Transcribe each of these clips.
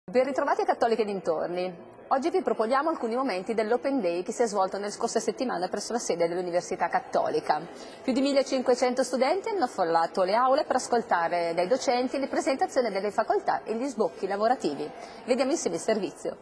Ben ritrovati a Cattolica e dintorni. Oggi vi proponiamo alcuni momenti dell'Open Day che si è svolto nelle scorse settimane presso la sede dell'Università Cattolica. Più di 1500 studenti hanno affollato le aule per ascoltare dai docenti le presentazioni delle facoltà e gli sbocchi lavorativi. Vediamo insieme il servizio.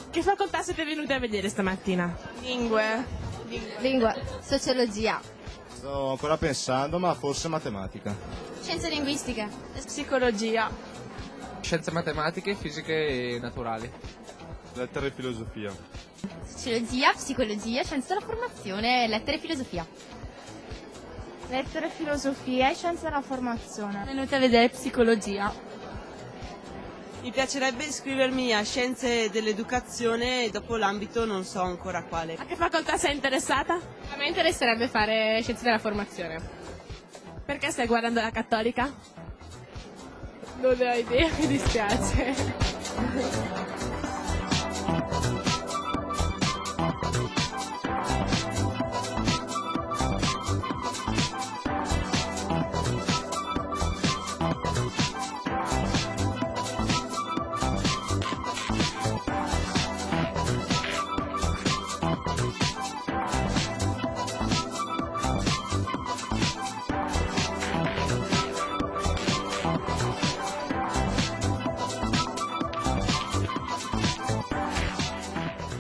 Che facoltà siete venute a vedere stamattina? Lingua, sociologia, Sto ancora pensando, ma forse matematica. scienze linguistiche, Psicologia. Scienze matematiche, fisiche e naturali. Lettere e filosofia. sociologia, psicologia, scienze della formazione, lettere e filosofia. Lettere, filosofia e scienze della formazione. Venute a vedere psicologia. Mi piacerebbe iscrivermi a Scienze dell'Educazione e dopo l'ambito non so ancora quale. A che facoltà sei interessata? A me interesserebbe fare scienze della formazione. Perché stai guardando la Cattolica? Non ho idea, mi dispiace.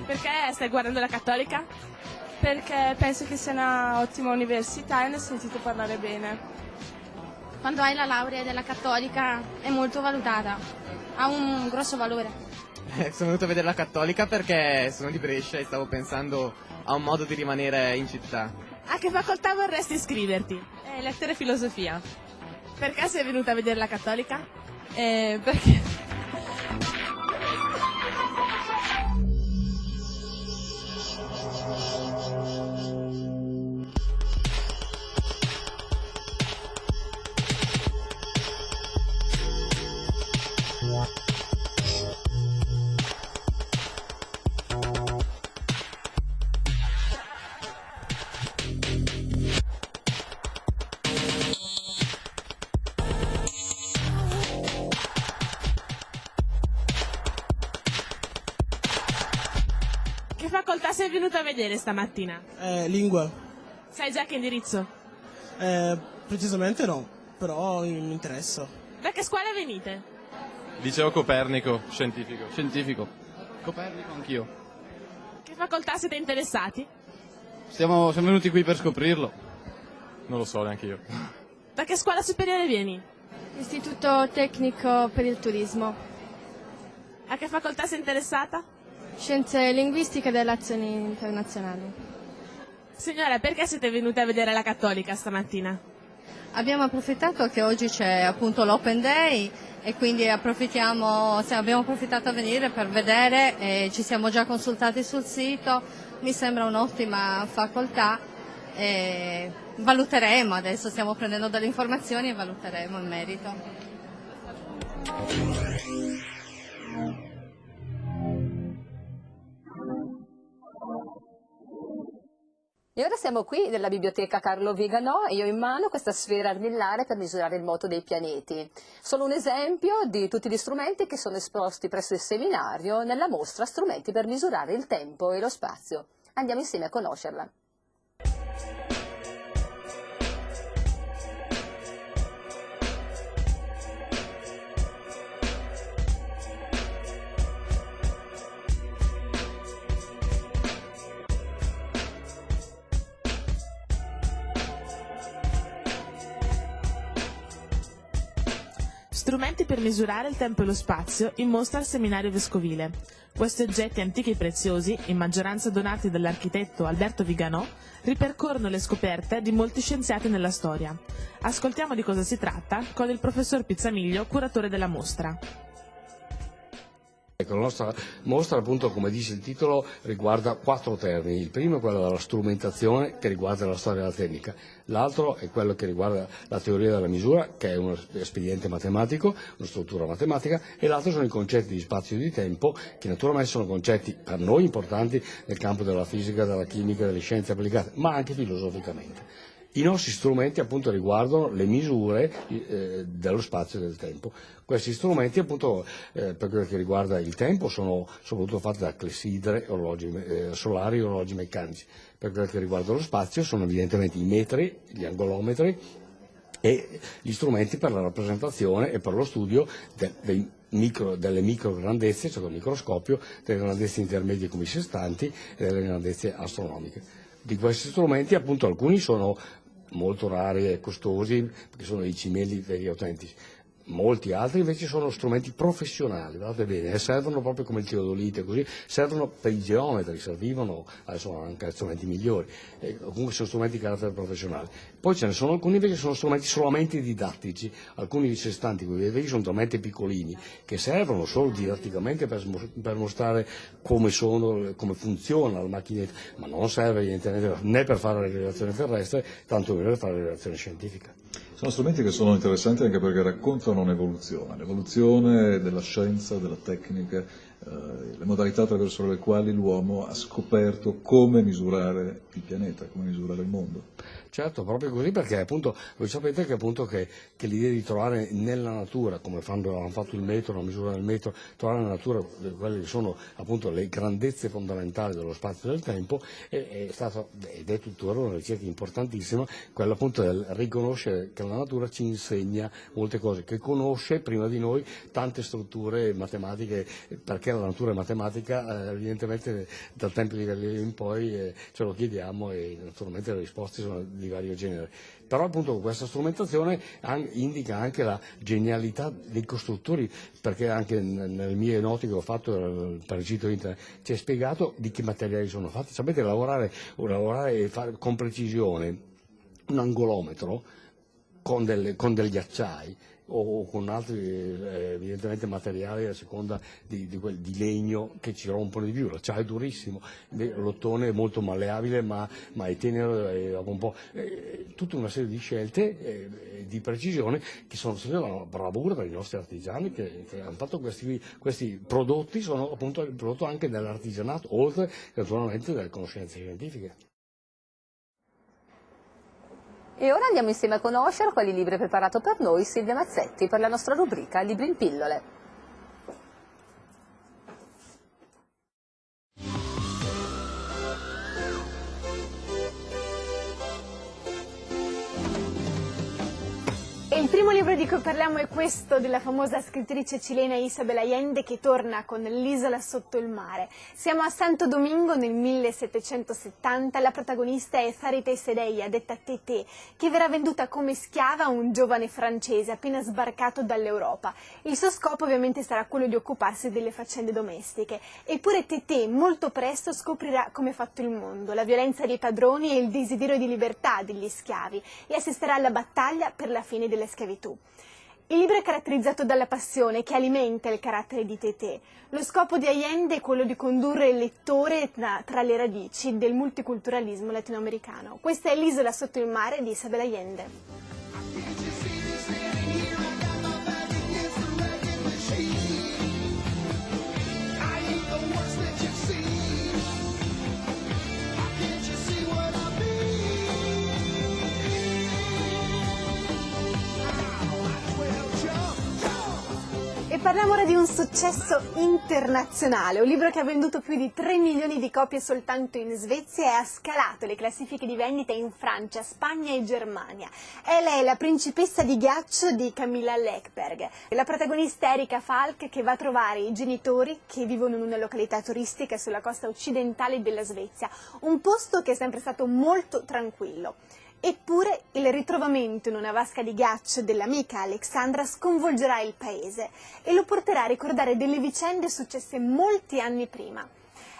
Perché stai guardando la Cattolica? Perché penso che sia una ottima università e ne ho sentito parlare bene. Quando hai la laurea della Cattolica è molto valutata, ha un grosso valore. Sono venuto a vedere la Cattolica perché sono di Brescia e stavo pensando a un modo di rimanere in città. A che facoltà vorresti iscriverti? Lettere e filosofia. Perché sei venuta a vedere la Cattolica? Perché... Che facoltà sei venuta a vedere stamattina? Lingua. Sai già che indirizzo? Precisamente no, però mi interessa. Da che scuola venite? Liceo Copernico, scientifico. Scientifico. Copernico anch'io. Che facoltà siete interessati? Siamo venuti qui per scoprirlo. Non lo so neanche io. Da che scuola superiore vieni? Istituto Tecnico per il Turismo. A che facoltà sei interessata? Scienze linguistiche e relazioni internazionali. Signora, perché siete venute a vedere la Cattolica stamattina? Abbiamo approfittato che oggi c'è appunto l'Open Day e quindi abbiamo approfittato a venire per vedere, ci siamo già consultati sul sito, mi sembra un'ottima facoltà, valuteremo, adesso stiamo prendendo delle informazioni e valuteremo in merito. E ora siamo qui nella biblioteca Carlo Viganò e io ho in mano questa sfera armillare per misurare il moto dei pianeti. Solo un esempio di tutti gli strumenti che sono esposti presso il seminario nella mostra Strumenti per misurare il tempo e lo spazio. Andiamo insieme a conoscerla. Strumenti per misurare il tempo e lo spazio in mostra al seminario vescovile. Questi oggetti antichi e preziosi, in maggioranza donati dall'architetto Alberto Viganò, ripercorrono le scoperte di molti scienziati nella storia. Ascoltiamo di cosa si tratta con il professor Pizzamiglio, curatore della mostra. Ecco, la nostra mostra, appunto, come dice il titolo, riguarda 4 termini. Il primo è quello della strumentazione, che riguarda la storia della tecnica. L'altro è quello che riguarda la teoria della misura, che è un espediente matematico, una struttura matematica, e l'altro sono i concetti di spazio e di tempo, che naturalmente sono concetti per noi importanti nel campo della fisica, della chimica, delle scienze applicate, ma anche filosoficamente. I nostri strumenti appunto riguardano le misure dello spazio e del tempo. Questi strumenti appunto per quello che riguarda il tempo sono soprattutto fatti da clessidre, orologi solari e orologi meccanici. Per quello che riguarda lo spazio sono evidentemente i metri, gli angolometri e gli strumenti per la rappresentazione e per lo studio delle micro grandezze, cioè con il microscopio, delle grandezze intermedie come i sestanti e delle grandezze astronomiche. Di questi strumenti appunto alcuni sono molto rari e costosi, perché sono i cimeli veri e autentici. Molti altri invece sono strumenti professionali, guardate bene, e servono proprio come il teodolite, così, servono per i geometri, servivano, adesso sono anche strumenti migliori, comunque sono strumenti di carattere professionale. Poi ce ne sono alcuni invece che sono strumenti solamente didattici, alcuni sestanti, questi sono talmente piccolini, che servono solo didatticamente per mostrare come funziona la macchinetta, ma non serve evidentemente né per fare la rilevazione terrestre, tanto meno per fare la rilevazione scientifica. Sono strumenti che sono interessanti anche perché raccontano l'evoluzione della scienza, della tecnica, le modalità attraverso le quali l'uomo ha scoperto come misurare il pianeta, come misurare il mondo. Certo, proprio così, perché appunto voi sapete che l'idea di trovare nella natura, come hanno fatto il metro, la misura del metro, trovare nella natura quelle che sono appunto le grandezze fondamentali dello spazio e del tempo, è stata ed è tuttora una ricerca importantissima, quella appunto del riconoscere che la natura ci insegna molte cose, che conosce prima di noi tante strutture matematiche, perché la natura è matematica, evidentemente dal tempo di Galileo in poi ce lo chiediamo e naturalmente le risposte sono di vario genere. Però appunto questa strumentazione indica anche la genialità dei costruttori, perché anche nelle mie note che ho fatto per il sito internet ci è spiegato di che materiali sono fatti. Sapete, lavorare e fare con precisione un angolometro con degli acciai o con altri evidentemente materiali a seconda di legno che ci rompono di più. L'acciaio è durissimo, l'ottone è molto malleabile ma è tenero e dopo un po'. Tutta una serie di scelte di precisione che sono state una bravura dai nostri artigiani che hanno fatto questi prodotti, sono appunto il prodotto anche dell'artigianato, oltre che naturalmente delle conoscenze scientifiche. E ora andiamo insieme a conoscere quali libri ha preparato per noi Silvia Mazzetti per la nostra rubrica Libri in pillole. Il primo libro di cui parliamo è questo della famosa scrittrice cilena Isabel Allende, che torna con L'isola sotto il mare. Siamo a Santo Domingo nel 1770, la protagonista è Zarita Sedeia, detta Tété, che verrà venduta come schiava a un giovane francese appena sbarcato dall'Europa. Il suo scopo ovviamente sarà quello di occuparsi delle faccende domestiche. Eppure Tété molto presto scoprirà come è fatto il mondo, la violenza dei padroni e il desiderio di libertà degli schiavi, e assisterà alla battaglia per la fine della schiavitù. Il libro è caratterizzato dalla passione che alimenta il carattere di Tété. Lo scopo di Allende è quello di condurre il lettore tra le radici del multiculturalismo latinoamericano. Questa è L'isola sotto il mare di Isabel Allende. E parliamo ora di un successo internazionale, un libro che ha venduto più di 3 milioni di copie soltanto in Svezia e ha scalato le classifiche di vendita in Francia, Spagna e Germania. Ella è La principessa di ghiaccio di Camilla Läckberg. La protagonista Erika Falk, che va a trovare i genitori che vivono in una località turistica sulla costa occidentale della Svezia, un posto che è sempre stato molto tranquillo. Eppure il ritrovamento in una vasca di ghiaccio dell'amica Alexandra sconvolgerà il paese e lo porterà a ricordare delle vicende successe molti anni prima.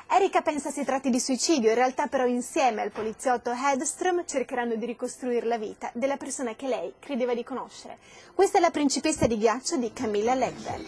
Erika pensa si tratti di suicidio, in realtà però insieme al poliziotto Hedström cercheranno di ricostruire la vita della persona che lei credeva di conoscere. Questa è La principessa di ghiaccio di Camilla Läckberg.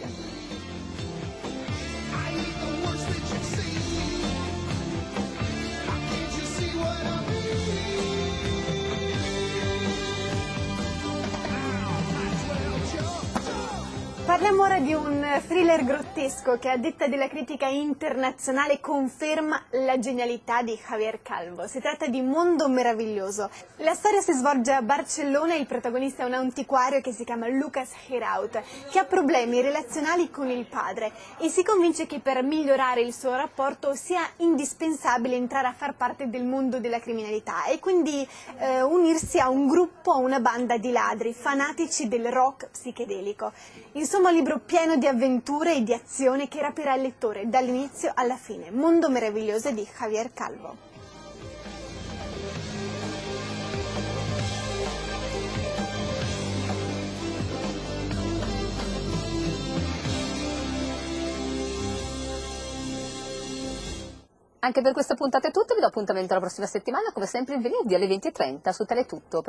Parliamo ora di un thriller grottesco che a detta della critica internazionale conferma la genialità di Javier Calvo. Si tratta di Mondo Meraviglioso. La storia si svolge a Barcellona e il protagonista è un antiquario che si chiama Lucas Heraut, che ha problemi relazionali con il padre e si convince che per migliorare il suo rapporto sia indispensabile entrare a far parte del mondo della criminalità e quindi unirsi a un gruppo, a una banda di ladri fanatici del rock psichedelico. Insomma, un libro pieno di avventure e di azione che rapirà il lettore dall'inizio alla fine. Mondo Meraviglioso di Javier Calvo. Anche per questa puntata è tutto, vi do appuntamento la prossima settimana, come sempre il venerdì alle 20:30 su Teletutto.